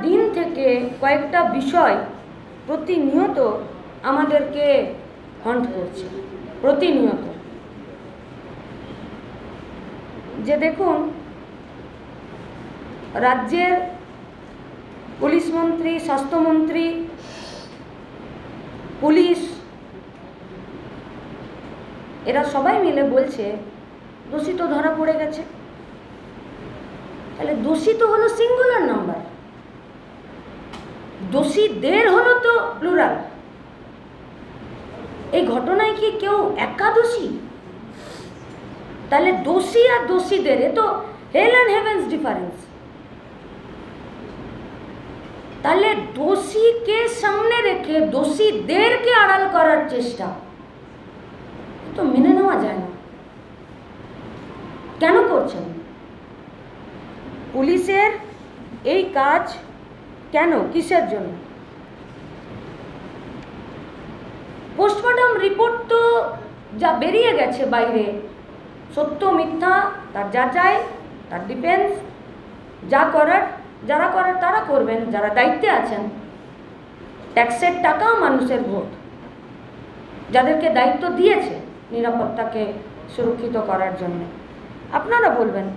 দিন থেকে কয়েকটা বিষয় প্রতিনিয়ত আমাদেরকে হন্ট করছে, প্রতিনিয়ত। যে দেখুন, রাজ্যের পুলিশ মন্ত্রী, স্বাস্থ্যমন্ত্রী, পুলিশ, এরা সবাই মিলে বলছে দোষী তো ধরা পড়ে গেছে। তাহলে দোষী তো হলো সিঙ্গুলার নাম্বার, দোষীদের হলো তো প্লুরাল। এই ঘটনায় কি কেউ একা দোষী? তাহলে দোষী আর দোষীদের, এ তো হেল অ্যান্ড হেভেন্স ডিফারেন্স। তাহলে দোষীকে সামনে রেখে দোষীদেরকে আড়াল করার চেষ্টা তো মেনে নেওয়া যায় না। কেন করছেন? পুলিশের এই কাজ কেন, কিসের জন্য? পোস্টমর্টম রিপোর্ট তো যা বেরিয়ে গেছে বাইরে, সত্য মিথ্যা তার যাচাই, তার ডিফেন্স, যা করার যারা করার তারা করবেন, যারা দায়িত্বে আছেন। ট্যাক্সের টাকা মানুষের ভোট, যাদেরকে দায়িত্ব দিয়েছে নিরাপত্তাকে সুরক্ষিত করার জন্য, আপনারা বলবেন।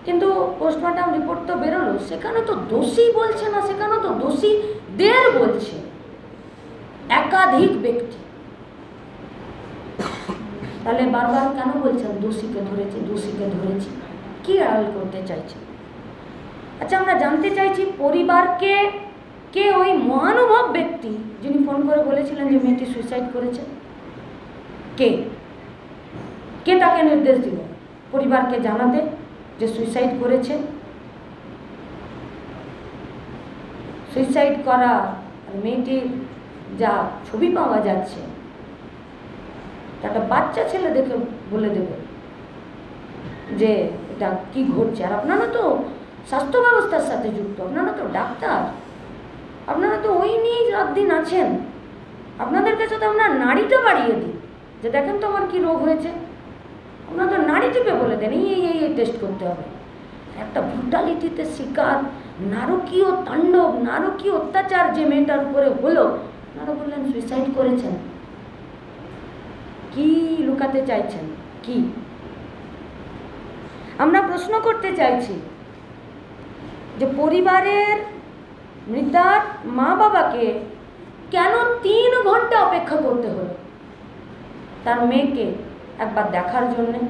কিন্তু পোস্টমর্টম রিপোর্ট তো বেরোলো, সেখানে তো দোষী বলছে না, সেখানে তো দোষীদের বলছে, একাধিক ব্যক্তি। তাহলে বারবার কেন বলছেন দোষীকে ধরেছি, দোষীকে ধরেছি? কি আড়াল করতে চাইছে? আচ্ছা, আমরা জানতে চাইছি পরিবারকে কে ওই মহানুভব ব্যক্তি যিনি ফোন করে বলেছিলেন যে মেয়েটি সুইসাইড করেছে, কে কে তাকে নির্দেশ দিল পরিবারকে জানাতে যে সুইসাইড করেছে? সুইসাইড করা মেয়েটির যা ছবি পাওয়া যাচ্ছে, একটা বাচ্চা ছেলে দেখে বলে দেবে যে এটা কি ঘটছে। আর আপনারা তো স্বাস্থ্য ব্যবস্থার সাথে যুক্ত, আপনারা তো ডাক্তার, আপনারা তো ওই নিয়েই রাত দিন আছেন। আপনাদের কাছে তো আমরা নাড়িটা বাড়িয়ে দিই যে দেখেন তো আমার কি রোগ হয়েছে, আপনারা তো নাড়ি টিপে বলে দেন এই এই এই টেস্ট করতে হবে। একটা ব্রুটালিটিতে শিকার, নারকীয় তাণ্ডব, নারকীয় অত্যাচার যে মেয়েটার উপরে হলো, আপনারা বললেন সুইসাইড করেছেন। কি লুকাতে চাইছেন? কি? আমরা প্রশ্ন করতে চাইছি যে পরিবারের মৃতার মা বাবাকে কেন 3 ঘন্টা অপেক্ষা করতে হলো তার মেয়েকে একবার দেখার জন্যে?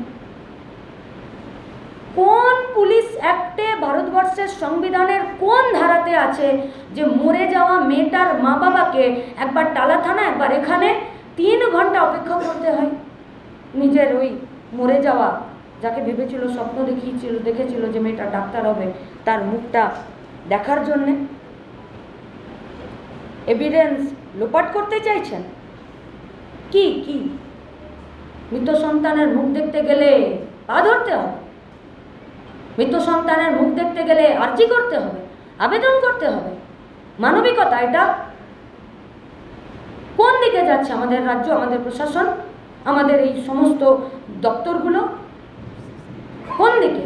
কোন পুলিশ অ্যাক্টে, ভারতবর্ষের সংবিধানের কোন ধারাতে আছে যে মরে যাওয়া মেয়েটার মা বাবাকে একবার টালা থানা, একবার এখানে 3 ঘন্টা অপেক্ষা করতে হয়? নিজের ওই মরে যাওয়া, যাকে ভেবেছিল, স্বপ্ন দেখেছিল যে মেয়েটা ডাক্তার হবে, তার মুখটা দেখার জন্যে এভিডেন্স লোপাট করতে চাইছেন? কি কি মৃত সন্তানের মুখ দেখতে গেলে পা ধরতে হবে? মৃত সন্তানের মুখ দেখতে গেলে আর্জি করতে হবে, আবেদন করতে হবে? মানবিকতা এটা? কোন দিকে যাচ্ছে আমাদের রাজ্য, আমাদের প্রশাসন, আমাদের এই সমস্ত দপ্তরগুলো? কোন দিকে?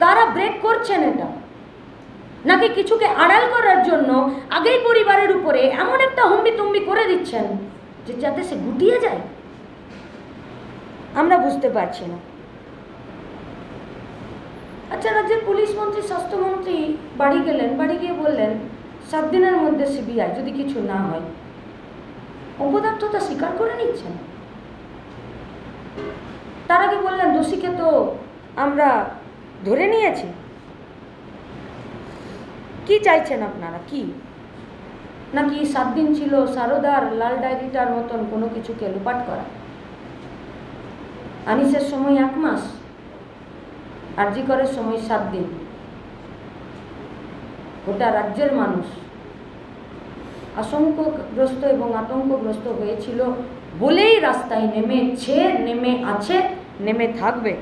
কারা ব্রেক করছেন এটা? নাকি কিছুকে আড়াল করার জন্য আগেই পরিবারের উপরে এমন একটা হম্বিতম্বি করে দিচ্ছেন যে যাতে সে গুটিয়ে যায়? আমরা বুঝতে পারছি না। আচ্ছা, রাজ্যের পুলিশ মন্ত্রী, স্বাস্থ্যমন্ত্রী বাড়ি গেলেন, বাড়ি গিয়ে বললেন 7 দিনের মধ্যে সিবিআই যদি কিছু না হয়। অপদার্থতা স্বীকার করে নিচ্ছেন। তার আগে বললেন দোষীকে তো আমরা ধরে নিয়েছি। কি চাইছেন আপনারা? কি? নাকি 7 দিন ছিল সারদার লাল ডায়েরিটার মতন কোনো কিছুকে লোপাট করা? আনিসের সময় 1 মাস, আরজি করার সময় 7 দিন। গোটা রাজ্যের মানুষ আশঙ্কাগ্রস্ত এবং আতঙ্কগ্রস্ত হয়েছিল বলেই রাস্তায় নেমেছে, নেমে আছে, নেমে থাকবে।